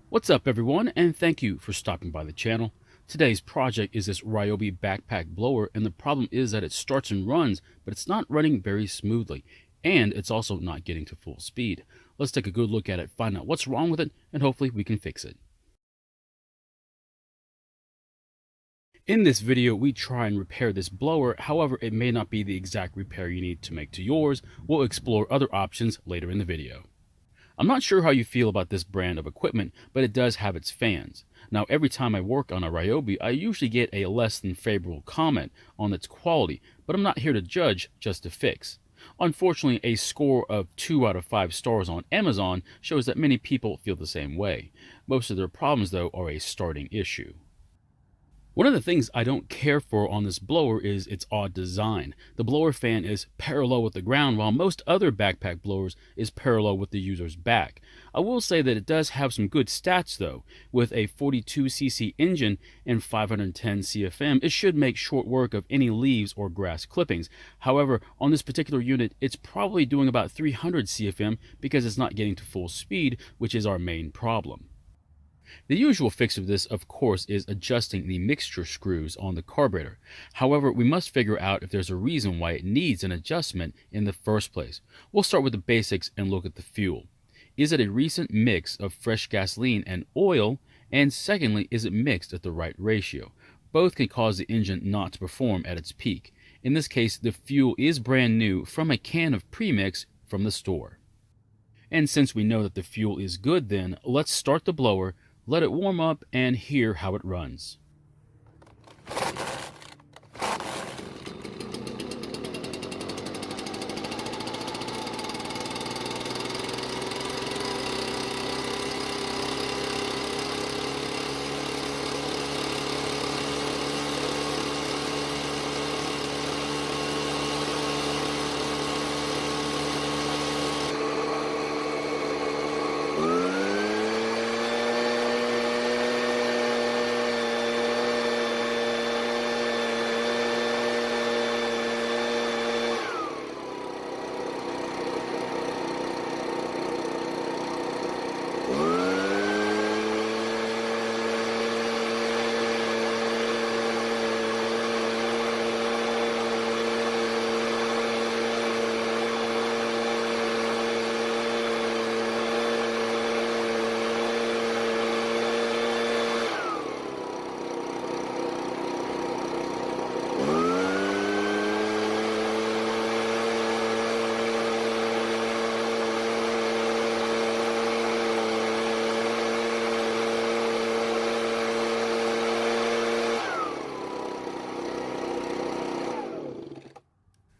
What's up everyone, and thank you for stopping by the channel. Today's project is this Ryobi backpack blower, and the problem is that it starts and runs, but it's not running very smoothly, and it's also not getting to full speed. Let's take a good look at it, find out what's wrong with it, and hopefully we can fix it. In this video, we try and repair this blower. However, it may not be the exact repair you need to make to yours. We'll explore other options later in the video. I'm not sure how you feel about this brand of equipment, but it does have its fans. Now, every time I work on a Ryobi, I usually get a less than favorable comment on its quality, but I'm not here to judge, just to fix. Unfortunately, a score of 2 out of 5 stars on Amazon shows that many people feel the same way. Most of their problems, though, are a starting issue. One of the things I don't care for on this blower is its odd design. The blower fan is parallel with the ground, while most other backpack blowers is parallel with the user's back. I will say that it does have some good stats though. With a 42cc engine and 510 CFM, it should make short work of any leaves or grass clippings. However, on this particular unit, it's probably doing about 300 CFM because it's not getting to full speed, which is our main problem. The usual fix of this, of course, is adjusting the mixture screws on the carburetor. However, we must figure out if there's a reason why it needs an adjustment in the first place. We'll start with the basics and look at the fuel. Is it a recent mix of fresh gasoline and oil? And secondly, is it mixed at the right ratio? Both can cause the engine not to perform at its peak. In this case, the fuel is brand new from a can of premix from the store. And since we know that the fuel is good, then let's start the blower, let it warm up, and hear how it runs.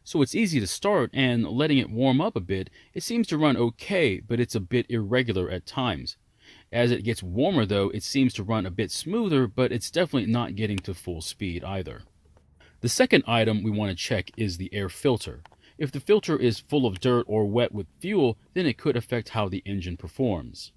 So it's easy to start, and letting it warm up a bit, it seems to run okay, but it's a bit irregular at times. As it gets warmer though, it seems to run a bit smoother, but it's definitely not getting to full speed either. The second item we want to check is the air filter. If the filter is full of dirt or wet with fuel, then it could affect how the engine performs.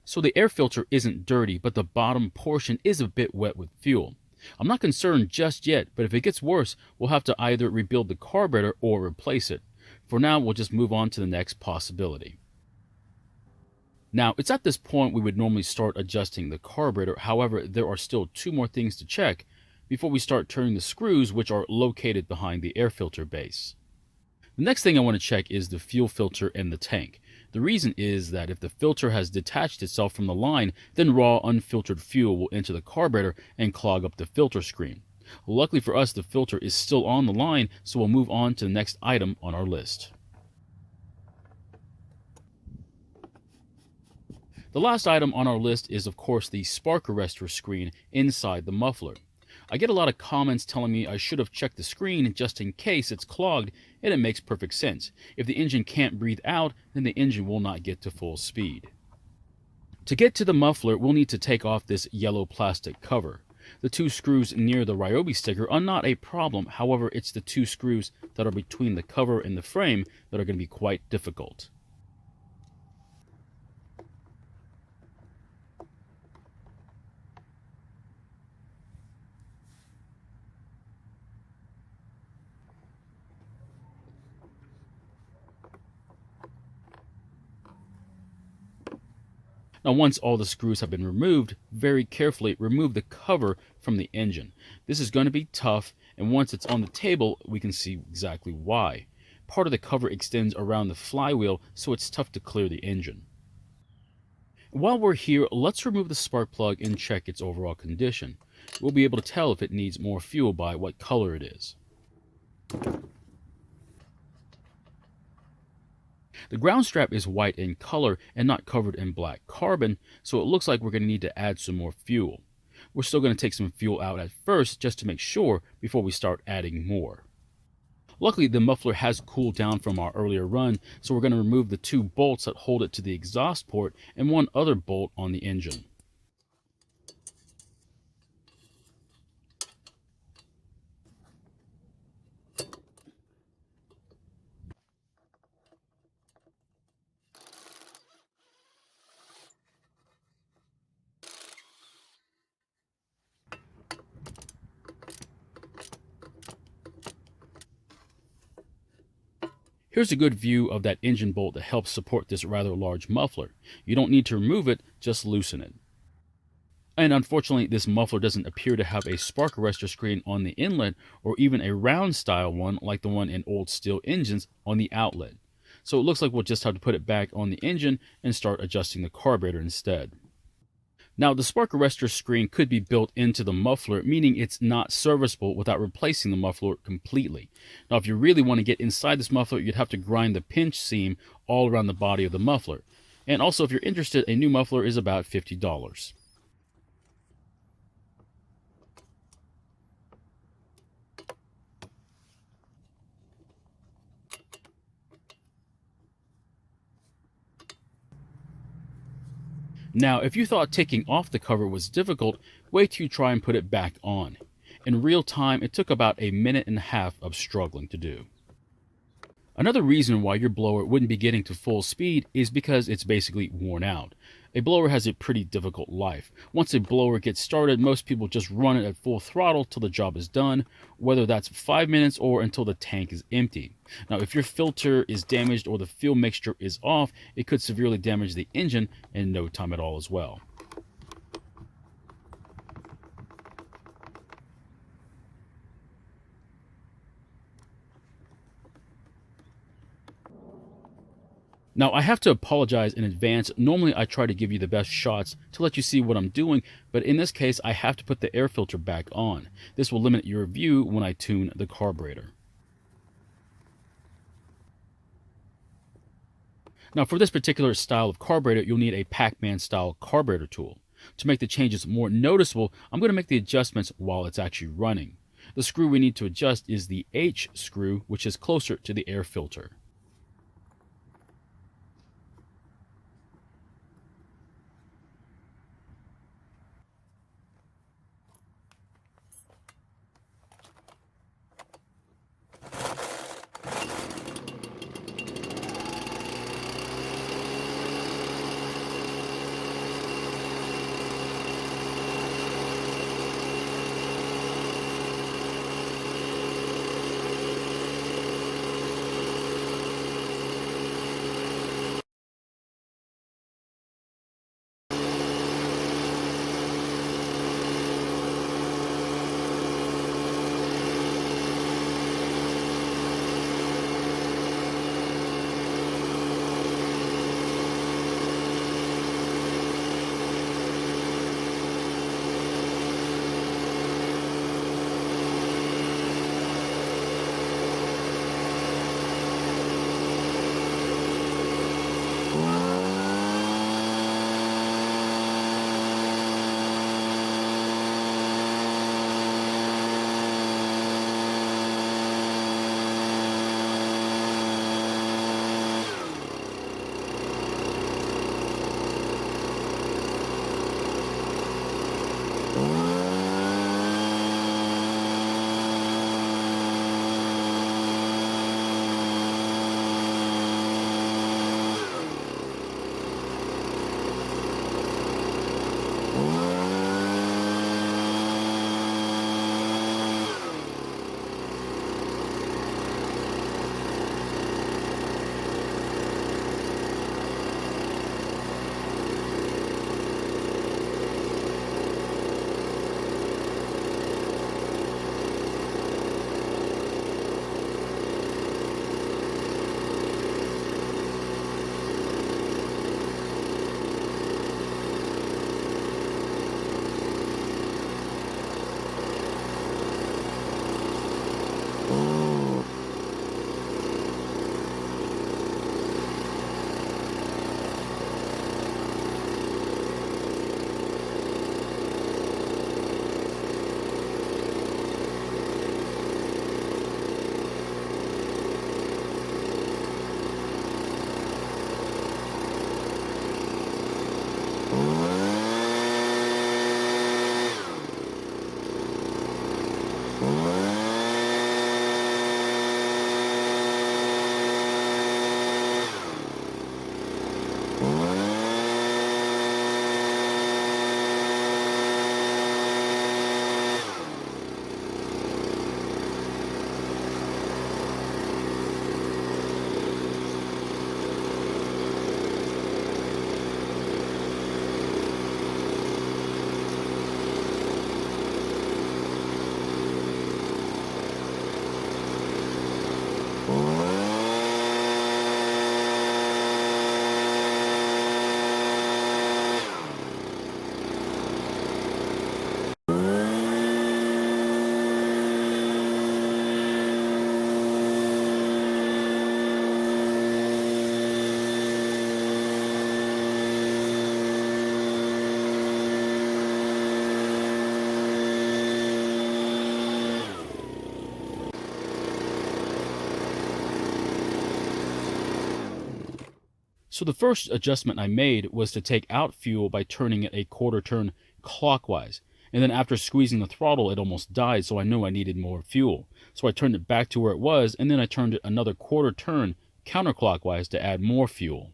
So the air filter isn't dirty, but the bottom portion is a bit wet with fuel. I'm not concerned just yet, but if it gets worse, we'll have to either rebuild the carburetor or replace it. For now, we'll just move on to the next possibility. Now, it's at this point we would normally start adjusting the carburetor. However, there are still 2 more things to check before we start turning the screws, which are located behind the air filter base. The next thing I want to check is the fuel filter and the tank. The reason is that if the filter has detached itself from the line, then raw unfiltered fuel will enter the carburetor and clog up the filter screen. Luckily for us, the filter is still on the line, so we'll move on to the next item on our list. The last item on our list is, of course, the spark arrestor screen inside the muffler. I get a lot of comments telling me I should have checked the screen just in case it's clogged, and it makes perfect sense. If the engine can't breathe out, then the engine will not get to full speed. To get to the muffler, we'll need to take off this yellow plastic cover. The 2 screws near the Ryobi sticker are not a problem, however, it's the 2 screws that are between the cover and the frame that are going to be quite difficult. Now, once all the screws have been removed, very carefully remove the cover from the engine. This is going to be tough, and once it's on the table, we can see exactly why. Part of the cover extends around the flywheel, so it's tough to clear the engine. While we're here, let's remove the spark plug and check its overall condition. We'll be able to tell if it needs more fuel by what color it is. The ground strap is white in color and not covered in black carbon, so it looks like we're going to need to add some more fuel. We're still going to take some fuel out at first just to make sure before we start adding more. Luckily, the muffler has cooled down from our earlier run, so we're going to remove the 2 bolts that hold it to the exhaust port and 1 other bolt on the engine. Here's a good view of that engine bolt that helps support this rather large muffler. You don't need to remove it, just loosen it. And unfortunately, this muffler doesn't appear to have a spark arrestor screen on the inlet or even a round style one like the one in old steel engines on the outlet. So it looks like we'll just have to put it back on the engine and start adjusting the carburetor instead. Now, the spark arrestor screen could be built into the muffler, meaning it's not serviceable without replacing the muffler completely. Now, if you really want to get inside this muffler, you'd have to grind the pinch seam all around the body of the muffler. And also, if you're interested, a new muffler is about $50. Now, if you thought taking off the cover was difficult, wait till you try and put it back on. In real time, it took about a minute and a half of struggling to do. Another reason why your blower wouldn't be getting to full speed is because it's basically worn out. A blower has a pretty difficult life. Once a blower gets started, most people just run it at full throttle till the job is done, whether that's 5 minutes or until the tank is empty. Now, if your filter is damaged or the fuel mixture is off, it could severely damage the engine in no time at all as well. Now, I have to apologize in advance. Normally, I try to give you the best shots to let you see what I'm doing, but in this case, I have to put the air filter back on. This will limit your view when I tune the carburetor. Now, for this particular style of carburetor, you'll need a Pac-Man style carburetor tool. To make the changes more noticeable, I'm going to make the adjustments while it's actually running. The screw we need to adjust is the H screw, which is closer to the air filter. So the first adjustment I made was to take out fuel by turning it a quarter turn clockwise. And then after squeezing the throttle, it almost died, so I knew I needed more fuel. So I turned it back to where it was, and then I turned it another quarter turn counterclockwise to add more fuel.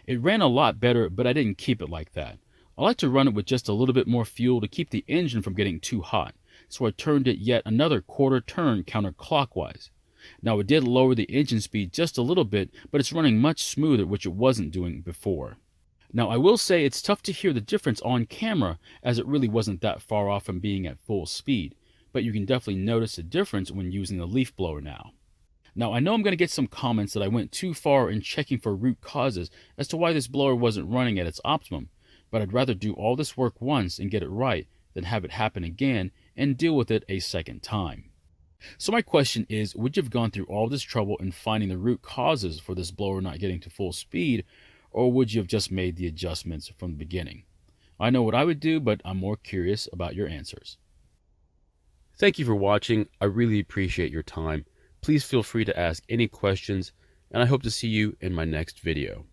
It ran a lot better, but I didn't keep it like that. I like to run it with just a little bit more fuel to keep the engine from getting too hot. So I turned it yet another quarter turn counterclockwise. Now it did lower the engine speed just a little bit, but it's running much smoother, which it wasn't doing before. Now I will say it's tough to hear the difference on camera, as it really wasn't that far off from being at full speed, but you can definitely notice a difference when using the leaf blower now. Now I know I'm going to get some comments that I went too far in checking for root causes as to why this blower wasn't running at its optimum, but I'd rather do all this work once and get it right than have it happen again and deal with it a second time. So my question is, would you have gone through all this trouble in finding the root causes for this blower not getting to full speed, or would you have just made the adjustments from the beginning? I know what I would do, but I'm more curious about your answers. Thank you for watching. I really appreciate your time. Please feel free to ask any questions, and I hope to see you in my next video.